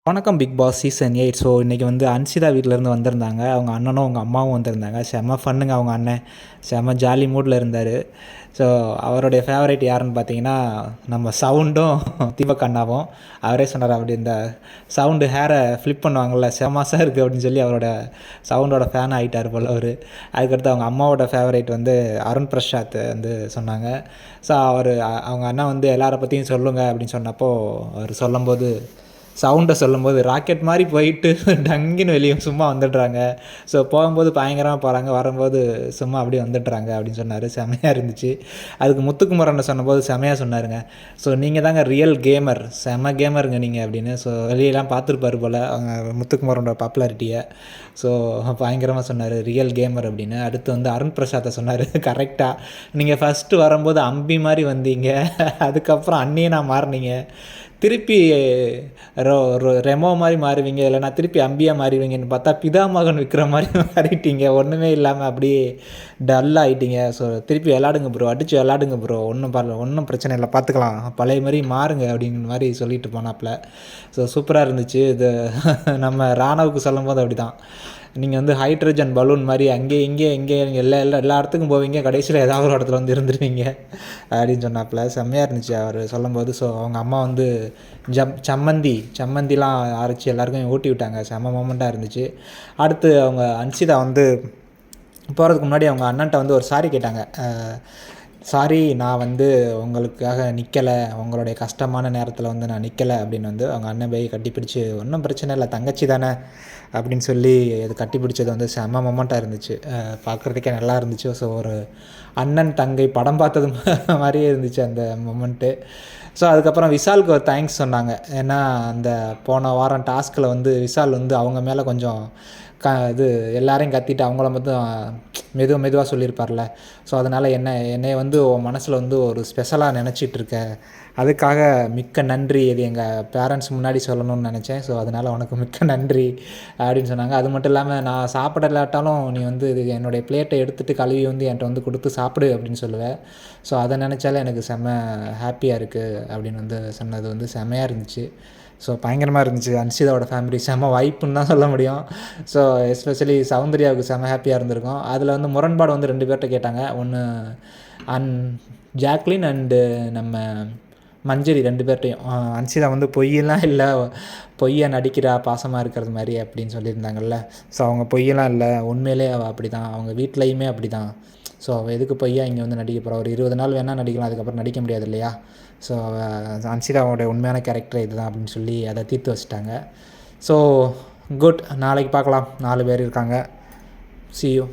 வணக்கம் big Boss season 8. So இன்றைக்கி வந்து அன்சிதா வீட்டிலேருந்து வந்திருந்தாங்க. அவங்க அண்ணனும் அவங்க அம்மாவும் வந்திருந்தாங்க. செம்ம ஃபன்னுங்க. அவங்க அண்ணன் செம்ம ஜாலி மூடில் இருந்தார். ஸோ அவருடைய ஃபேவரேட் யாருன்னு பார்த்தீங்கன்னா நம்ம சவுண்டும் தீபக் அண்ணாவும். அவரே சொன்னார், அப்படி இந்த சவுண்டு ஹேரை ஃப்ளிப் பண்ணுவாங்கள்ல, செமாசாக இருக்குது அப்படின்னு சொல்லி அவரோட சவுண்டோட ஃபேன் ஆகிட்டார் போல் அவர். அதுக்கடுத்து அவங்க அம்மாவோட ஃபேவரேட் வந்து அருண் பிரசாத் வந்து சொன்னாங்க. ஸோ அவங்க அண்ணா வந்து எல்லாரை பற்றியும் சொல்லுங்கள் அப்படின்னு சொன்னப்போ அவர் சொல்லும்போது ராக்கெட் மாதிரி போயிட்டு டங்குன்னு வெளியே சும்மா வந்துடுறாங்க. ஸோ போகும்போது பயங்கரமாக போகிறாங்க, வரும்போது சும்மா அப்படியே வந்துடுறாங்க அப்படின்னு சொன்னார். செமையாக இருந்துச்சு. அதுக்கு முத்துக்குமரனை சொன்னபோது செமையாக சொன்னாருங்க. ஸோ நீங்கள் தாங்க ரியல் கேமர், செம கேமருங்க நீங்கள் அப்படின்னு. ஸோ வெளியெல்லாம் பார்த்துருப்பாரு போல் அவங்க முத்துக்குமரனோட பாப்புலாரிட்டியை. ஸோ பயங்கரமாக சொன்னார் ரியல் கேமர் அப்படின்னு. அடுத்து வந்து அருண் பிரசாத்தை சொன்னார், கரெக்டாக நீங்கள் ஃபஸ்ட்டு வரும்போது அம்பி மாதிரி வந்தீங்க, அதுக்கப்புறம் அண்ணியனா மாறினீங்க, திருப்பி ரெமோ மாதிரி மாறுவீங்க, இல்லைனா திருப்பி அம்பியாக மாறுவீங்கன்னு பார்த்தா பிதாமகன் விற்கிற மாதிரி மாறிட்டீங்க, ஒன்றுமே இல்லாமல் அப்படியே டல்லாக ஆகிட்டீங்க. ஸோ திருப்பி விளாடுங்க ப்ரோ, அடித்து விளாடுங்க ப்ரோ, ஒன்றும் பிரச்சனை இல்லை, பார்த்துக்கலாம், பழைய மாதிரி மாறுங்க அப்படிங்கிற மாதிரி சொல்லிட்டு போனாப்புல. ஸோ சூப்பராக இருந்துச்சு. இது நம்ம ராணவுக்கு சொல்லும் போது அப்படி தான், நீங்கள் வந்து ஹைட்ரஜன் பலூன் மாதிரி அங்கே இங்கே எல்லா இடத்துக்கும் போவீங்க, கடைசியில் ஏதாவது ஒரு இடத்துல வந்து இருந்துருவீங்க அப்படின்னு சொன்னாப்புல. செம்மையாக இருந்துச்சு அவர் சொல்லும்போது. ஸோ அவங்க அம்மா வந்து சம்மந்திலாம் அரைச்சி எல்லாருக்கும் ஊட்டி விட்டாங்க. செம்ம மொமெண்ட்டாக இருந்துச்சு. அடுத்து அவங்க அன்சிதா வந்து போகிறதுக்கு முன்னாடி அவங்க அண்ணன்ட்ட வந்து ஒரு சாரி கேட்டாங்க. சாரி, நான் வந்து உங்களுக்காக நிற்கலை, உங்களுடைய கஷ்டமான நேரத்தில் வந்து நான் நிற்கலை அப்படின்னு வந்து அவங்க அண்ணன் போய் கட்டிப்பிடிச்சு, ஒன்றும் பிரச்சனை இல்லை, தங்கச்சி தானே அப்படின்னு சொல்லி அது கட்டிப்பிடிச்சது வந்து செம்ம மொமெண்ட்டாக இருந்துச்சு. பார்க்குறதுக்கே நல்லா இருந்துச்சு. ஸோ ஒரு அண்ணன் தங்கை படம் பார்த்தது மாதிரியே இருந்துச்சு அந்த மொமெண்ட்டு. ஸோ அதுக்கப்புறம் விஷாலுக்கு ஒரு தேங்க்ஸ் சொன்னாங்க. ஏன்னா அந்த போன வாரம் டாஸ்கில் வந்து விஷால் வந்து அவங்க மேலே கொஞ்சம் இது எல்லாரையும் கத்திட்டு அவங்கள மட்டும் மெதுவாக சொல்லியிருப்பார்ல. ஸோ அதனால் என்னை வந்து உன் மனசில் வந்து ஒரு ஸ்பெஷலாக நினச்சிட்ருக்க, அதுக்காக மிக்க நன்றி, இது எங்கள் பேரண்ட்ஸ் முன்னாடி சொல்லணும்னு நினச்சேன், ஸோ அதனால் உனக்கு மிக்க நன்றி அப்படின்னு சொன்னாங்க. அது மட்டும் இல்லாமல் நான் சாப்பிடலாட்டாலும் நீ வந்து இது என்னுடைய பிளேட்டை எடுத்துகிட்டு கழுவி வந்து என்கிட்ட வந்து கொடுத்து சாப்பிடு அப்படின்னு சொல்லுவேன். ஸோ அதை நினச்சாலே எனக்கு செம்ம ஹாப்பியாக இருக்குது அப்படின்னு வந்து சொன்னது வந்து செம்மையாக இருந்துச்சு. ஸோ பயங்கரமாக இருந்துச்சு. அன்சிதாவோட ஃபேமிலி செம்ம வாய்ப்புன்னு தான் சொல்ல முடியும். ஸோ எஸ்பெஷலி சௌந்தர்யாவுக்கு செம்ம ஹாப்பியாக இருந்திருக்கும். அதில் வந்து முரண்பாடு வந்து 2 பேர்கிட்ட கேட்டாங்க. ஒன்று ஜாக்லின் அண்டு நம்ம மஞ்சரி 2 பேர்ட்டையும். அன்சிதா வந்து பொய்யெல்லாம் இல்லை, பொய்யை நடிக்கிறா பாசமாக இருக்கிறது மாதிரி அப்படின்னு சொல்லியிருந்தாங்கல்ல. ஸோ அவங்க பொய்யெல்லாம் இல்லை, உண்மையிலே அவள் அப்படி தான், அவங்க வீட்லேயுமே அப்படி தான். ஸோ அவள் எதுக்கு பொய்யா இங்கே வந்து நடிக்க போகிறா, ஒரு 20 நாள் வேணால் நடிக்கலாம், அதுக்கப்புறம் நடிக்க முடியாது இல்லையா. ஸோ அன்சிதாவோட உண்மையான கேரக்டர் இதுதான் அப்படின்னு சொல்லி அதை தீர்த்து வச்சுட்டாங்க. ஸோ குட், நாளைக்கு பார்க்கலாம். 4 பேர் இருக்காங்க. See you.